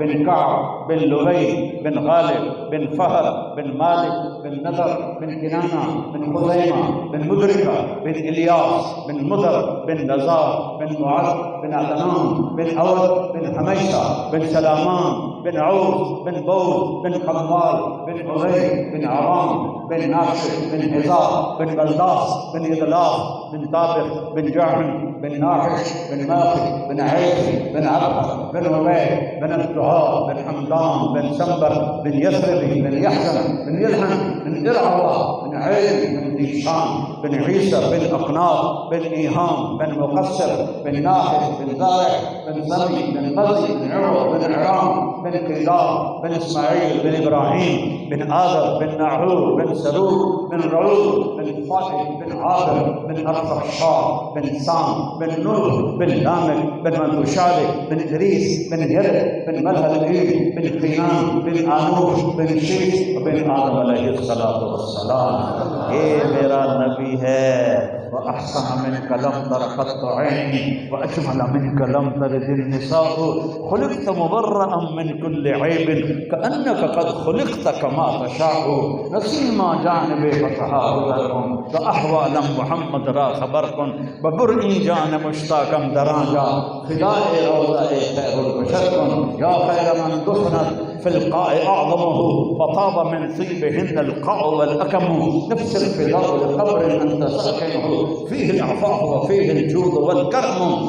بن كعب بن لؤي بن غالب بن فهر بن مالك بن نضر بن كنانة بن خزيمة بن مدركة بن إلياس بن مضر بن نزار بن معد بن عدنان بن أود بن حميشة بن سلامان بن عوف بن بوز بن قمال بن عزيز بن عرام بن ناشر بن هزار بن بلداس بن إغلاف بن طابق بن جعفر بن ناحش بن ماخي بن عيسى بن عبد بن عبيد بن الدهار بن حمدان بن سنبر بن يثربي بن يحزن بن يلحن بن إرعوة بن عين بن ديشان بن عيسى بن أقناط بن إيهام بن مقصر بن ناحش بن زارع بن سمي بن قزي بن عروة بن عرام بن كيدار بن إسماعيل بن إبراهيم بن آدم بن ناحور بن سلول بن رعود بن فاتح بن عابر بن أرفخشار بن سام بن نوح بن لامك بن منتوشالي بن إدريس بن يرد بن ملهلئيل بن قينان بن آنوش بن شيش بن آدم علیہ الصلاۃ والسلام. یہ میرا نبی ہے. وأحسن منك لم تر قط عيني وأجمل منك لم تلد النساء خلقت مبرأ من كل عيب كأنك قد خلقت كما تشاء نسيما جانب فتحاه لكم فأحوال محمد را خبركم ببرء جان مشتاقا دراجا فداء روضة خير البشركم يا خير من دفنت في القاء أعظمه فطاب من طيبهن القاع والأكم نفس الفداء لقبر أنت ساكنه فيه العفاف وفيه الجود والكرم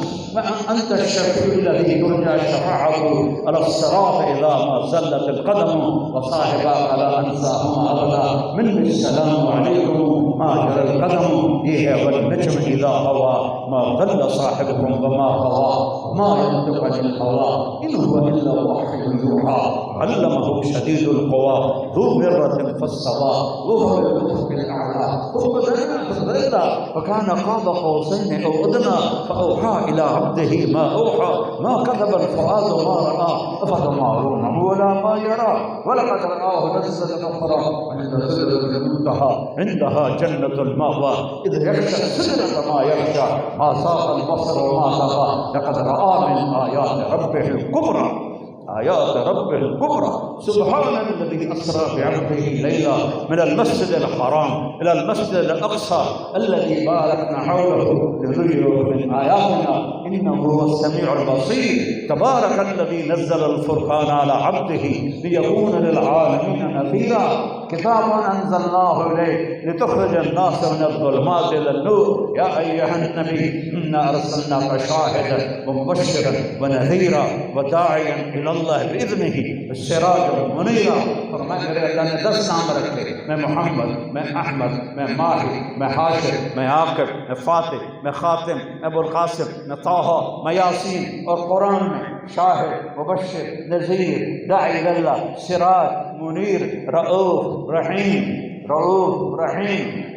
أنت الشفيع الذي ترجى شفاعته على الصراط إذا ما زلت القدم وصاحبك لا أنساهما أبدا من السلام عليكم ما جرى القدم إيه والنجم إذا هوى ما ضل صاحبكم وما هوى ما ينطق عن الهوى إن هو إلا وحي يوحى علمه شديد القوى ذو مرة فاستوى وهو بالأفق الأعلى ثم دنا فضيلا فكان قاب قوسين أو أدنى فأوحى إلى عبده ما أوحى ما كذب الفؤاد ما رأى أفتمارونه ولا ما يرى ولقد رآه نزلة أخرى عند سدرة المنتهى عندها جنة المأوى إذ يغشى السدرة ما يغشى ما ساق البصر وما طغى لقد رأى من آيات ربه الكبرى آيات ربه الكبرى. سبحان الذي أسرى بعبده ليلا من المسجد الحرام إلى المسجد الأقصى الذي باركنا حوله لنريه من آياتنا إنه هو السميع البصير. تبارك الذي نزل الفرقان على عبده ليكون للعالمين نذيرا. كتاب أنزلناه إليك لتخرج الناس من الظلمات إلى النور. يا أيها النبي إنا أرسلناك شاهدا ومبشرا ونذيرا وداعيا إلى اللہ بإذنه السراج منیرا. فرمایا میرے اللہ نے 10 نام رکھے. میں محمد، میں احمد، میں ماہی، میں حاشر، میں عاقب، میں فاتح، میں خاتم، میں ابو القاسم، میں طٰہٰ، میں یاسین. اور قرآن میں شاہد، مبشر، نذیر، داعی اللہ، سراج، منیر، رؤوف رحیم،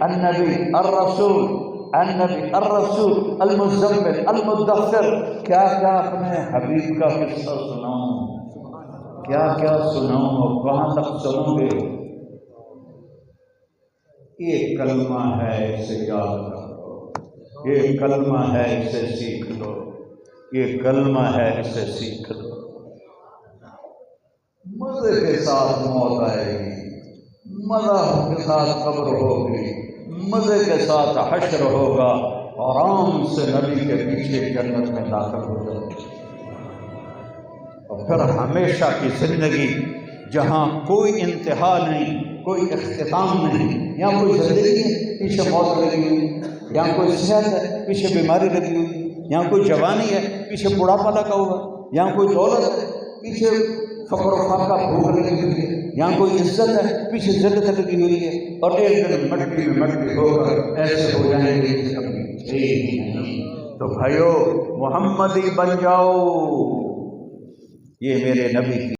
النبی، الرسول، المزمل، المدثر. کیا کیا اپنے حبیب کا قصہ سناؤں، کیا کیا سناؤں اور کہاں تک سنوں گے. ایک کلمہ ہے اسے یاد رکھو، ایک کلمہ ہے اسے سیکھ لو، ایک کلمہ ہے اسے سیکھ لو. مزے کے ساتھ موت آئے گی، مزہ کے ساتھ قبر ہوگی، مزے کے ساتھ حشر ہوگا، آرام سے نبی کے پیچھے جنت میں داخل ہو جائے. اور پھر ہمیشہ کی زندگی جہاں کوئی انتہا نہیں، کوئی اختتام نہیں. یہاں کوئی زندگی ہے، پیچھے موت لگی ہوئی. یہاں کوئی صحت ہے، پیچھے بیماری لگی ہوئی. یہاں کوئی جوانی ہے، پیچھے بڑھاپا لگا ہوا. یہاں کوئی دولت ہے، پیچھے فقر و فاقہ بھوک لگی ہوئی ہے. یہاں کوئی عزت ہے، پیچھے ذلت لگی ہوئی ہے. اور ایک دن مٹی میں مٹی ہو کر ایسے ہو جائیں گے کہ کبھی تھے ہی نہیں. تو بھائیو محمدی بن جاؤ. یہ میرے نبی کی